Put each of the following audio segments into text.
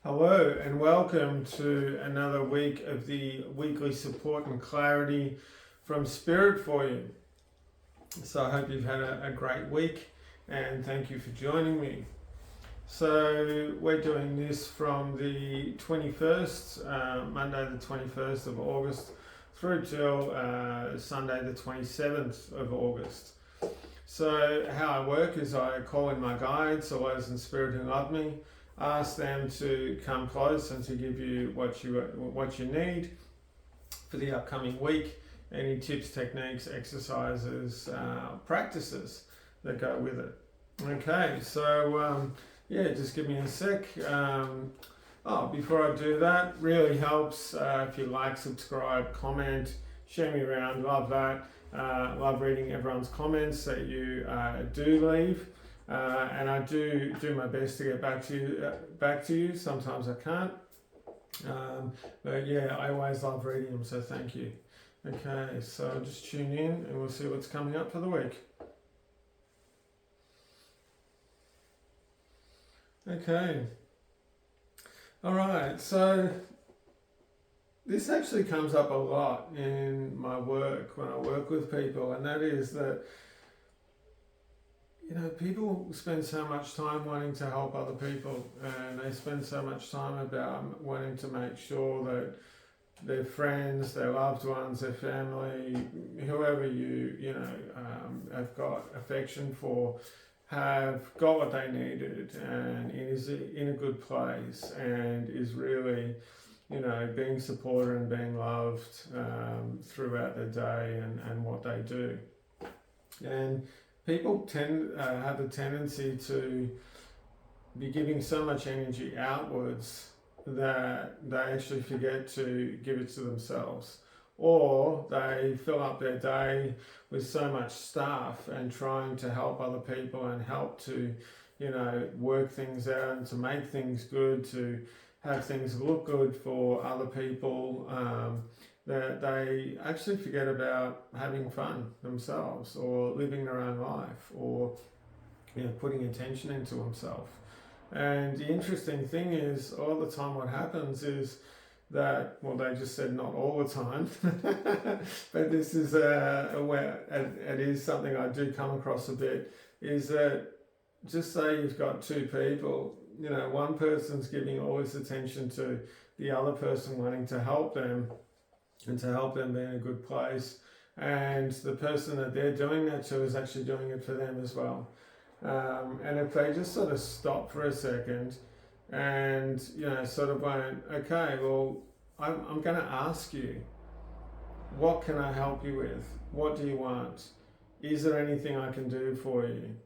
Hello and welcome to another week of the weekly support and clarity from Spirit for you. So I hope you've had a great week and thank you for joining me. So we're doing this from the 21st, Monday the 21st of August through till Sunday the 27th of August. So how I work is I call in my guides, or those in Spirit who love me, ask them to come close and to give you what you need for the upcoming week, any tips, techniques, exercises, practices that go with it. Okay, so just give me a sec. Before I do that, really helps if you like, subscribe, comment, share me around. Love that. Love reading everyone's comments that you do leave. And I do my best to get back to you. Sometimes I can't, but yeah, I always love reading them. So thank you. Okay, so just tune in and we'll see what's coming up for the week. Okay. All right. So this actually comes up a lot in my work when I work with people, and that is that people spend so much time wanting to help other people, and they spend so much time about wanting to make sure that their friends, their loved ones, their family, whoever you have got affection for, have got what they needed and is in a good place and is really, being supported and being loved throughout their day and what they do. And people have a tendency to be giving so much energy outwards that they actually forget to give it to themselves, or they fill up their day with so much stuff and trying to help other people and help to, work things out and to make things good, to have things look good for other people, that they actually forget about having fun themselves, or living their own life, or putting attention into themselves. And the interesting thing is, all the time what happens is that, they just said not all the time, but this is where it is something I do come across a bit, is that just say you've got two people, one person's giving all this attention to the other person, wanting to help them and to help them be in a good place, and the person that they're doing that to is actually doing it for them as well. And if they just sort of stop for a second and sort of went, okay, well, I'm going to ask you, what can I help you with? What do you want? Is there anything I can do for you?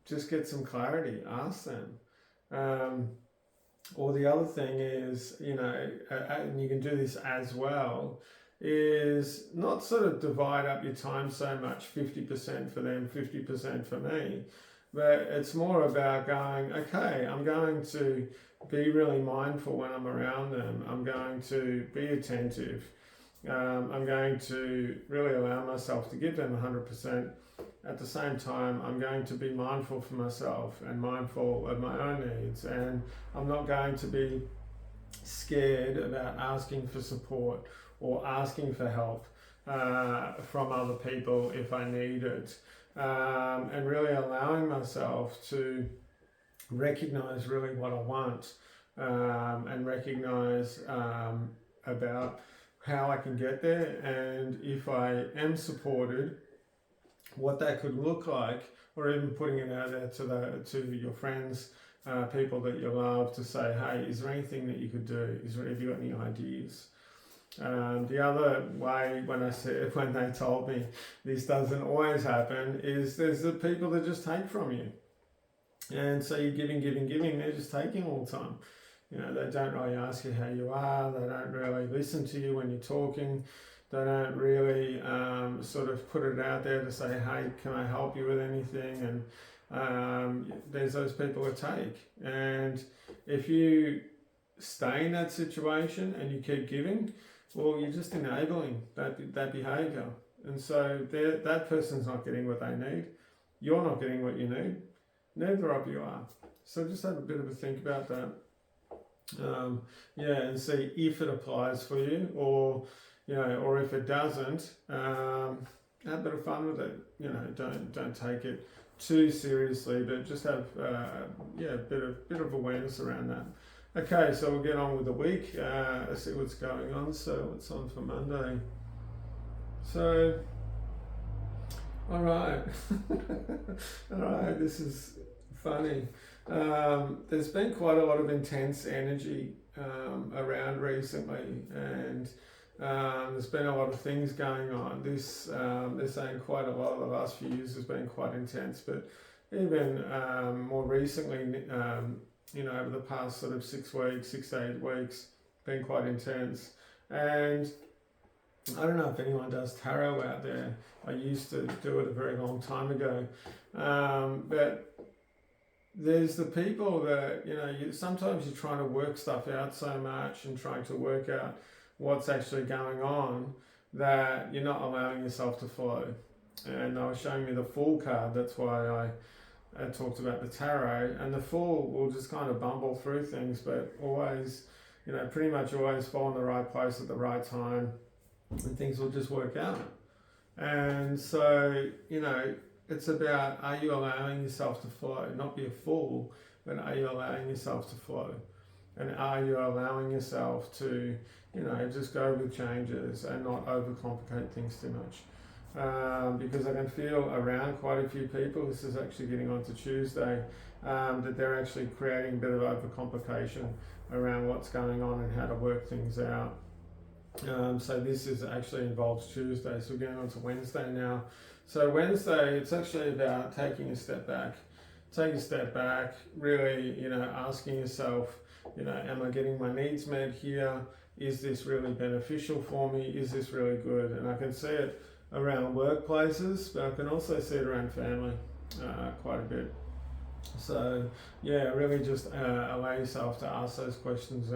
Just get some clarity. Ask them. Or the other thing is, and you can do this as well, is not sort of divide up your time so much, 50% for them, 50% for me, but it's more about going, okay, I'm going to be really mindful when I'm around them. I'm going to be attentive. I'm going to really allow myself to give them 100%. At the same time, I'm going to be mindful for myself and mindful of my own needs, and I'm not going to be scared about asking for support or asking for help from other people if I need it, and really allowing myself to recognize really what I want, and recognize about how I can get there, and if I am supported, what that could look like, or even putting it out there to your friends, people that you love, to say, hey, is there anything that you could do? Have you got any ideas? The other way, when they told me this doesn't always happen, is there's the people that just take from you, and so you're giving, they're just taking all the time. They don't really ask you how you are. They don't really listen to you when you're talking. They don't really sort of put it out there to say, hey, can I help you with anything? And there's those people that take. And if you stay in that situation and you keep giving, well, you're just enabling that behaviour. And so that person's not getting what they need. You're not getting what you need. Neither of you are. So just have a bit of a think about that. And see if it applies for you, or or if it doesn't, have a bit of fun with it. Don't take it too seriously, but just have a bit of awareness around that. Okay, so we'll get on with the week. See what's going on. So what's on for Monday? So, all right, this is funny. There's been quite a lot of intense energy around recently, and there's been a lot of things going on. They're saying quite a lot of the last few years has been quite intense, but even more recently, over the past sort of 6 to 8 weeks, been quite intense. And I don't know if anyone does tarot out there. I used to do it a very long time ago, but there's the people that, sometimes you're trying to work stuff out so much and trying to work out what's actually going on that you're not allowing yourself to flow. And I was showing me the Fool card, that's why I talked about the tarot, and the Fool will just kind of bumble through things, but always, pretty much always fall in the right place at the right time, and things will just work out. And so, it's about, are you allowing yourself to flow? Not be a fool, but are you allowing yourself to flow? And are you allowing yourself to, just go with changes and not overcomplicate things too much? Because I can feel around quite a few people, this is actually getting on to Tuesday, that they're actually creating a bit of overcomplication around what's going on and how to work things out. So this is actually involves Tuesday, so we're going on to Wednesday now. So Wednesday, it's actually about taking a step back. Take a step back, really, asking yourself, am I getting my needs met here? Is this really beneficial for me? Is this really good? And I can see it around workplaces, but I can also see it around family quite a bit. So really just allow yourself to ask those questions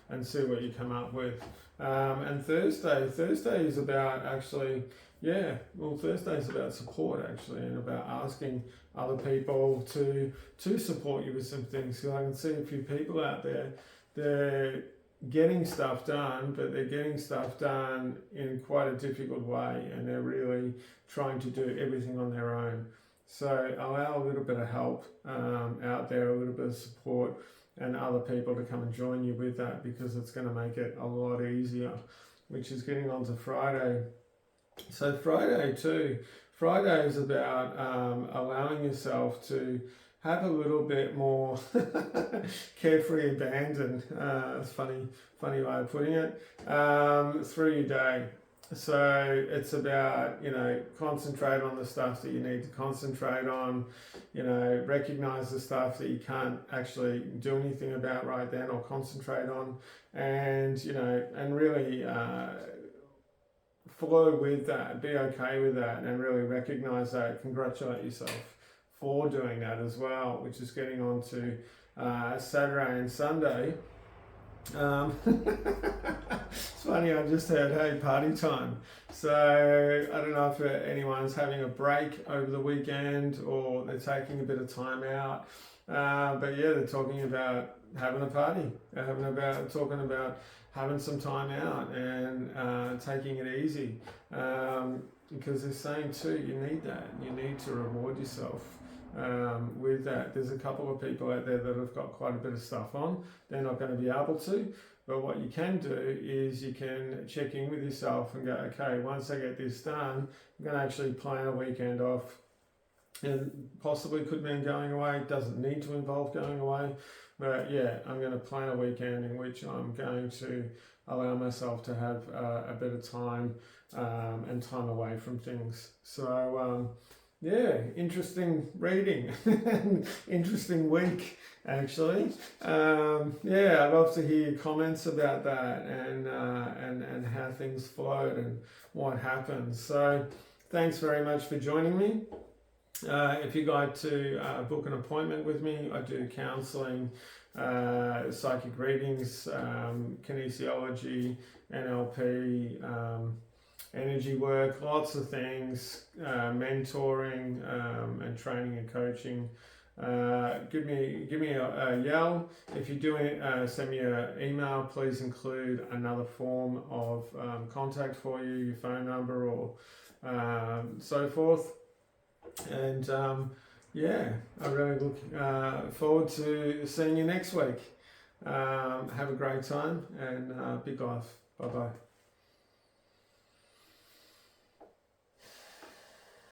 and see what you come up with. And Thursday is about actually, Thursday is about support actually, and about asking other people to support you with some things. So I can see a few people out there, they're getting stuff done, but they're getting stuff done in quite a difficult way, and they're really trying to do everything on their own. So allow a little bit of help out there, a little bit of support, and other people to come and join you with that, because it's going to make it a lot easier, which is getting on to Friday. So Friday is about allowing yourself to have a little bit more carefree abandon, it's funny way of putting it, through your day. So it's about, concentrate on the stuff that you need to concentrate on, recognize the stuff that you can't actually do anything about right then or concentrate on, and, and really flow with that, be okay with that, and really recognize that, congratulate yourself for doing that as well, which is getting on to Saturday and Sunday. It's funny, I just heard, hey, party time. So I don't know if anyone's having a break over the weekend or they're taking a bit of time out. But they're talking about having a party, talking about having some time out and taking it easy. Because they're saying too, you need that. You need to reward yourself with that. There's a couple of people out there that have got quite a bit of stuff on. They're not going to be able to, but what you can do is you can check in with yourself and go, okay, once I get this done, I'm going to actually plan a weekend off. And possibly could mean going away. It doesn't need to involve going away, but I'm going to plan a weekend in which I'm going to allow myself to have a bit of time and time away from things. So interesting reading, interesting week actually. I'd love to hear your comments about that and how things flowed and what happens. So thanks very much for joining me. If you'd like to book an appointment with me, I do counselling, psychic readings, kinesiology, NLP, energy work, lots of things, mentoring and training and coaching give me a yell. If you're doing it, send me an email. Please include another form of contact for you, your phone number or so forth. And yeah, I really look forward to seeing you next week. Have a great time and big life. Bye bye.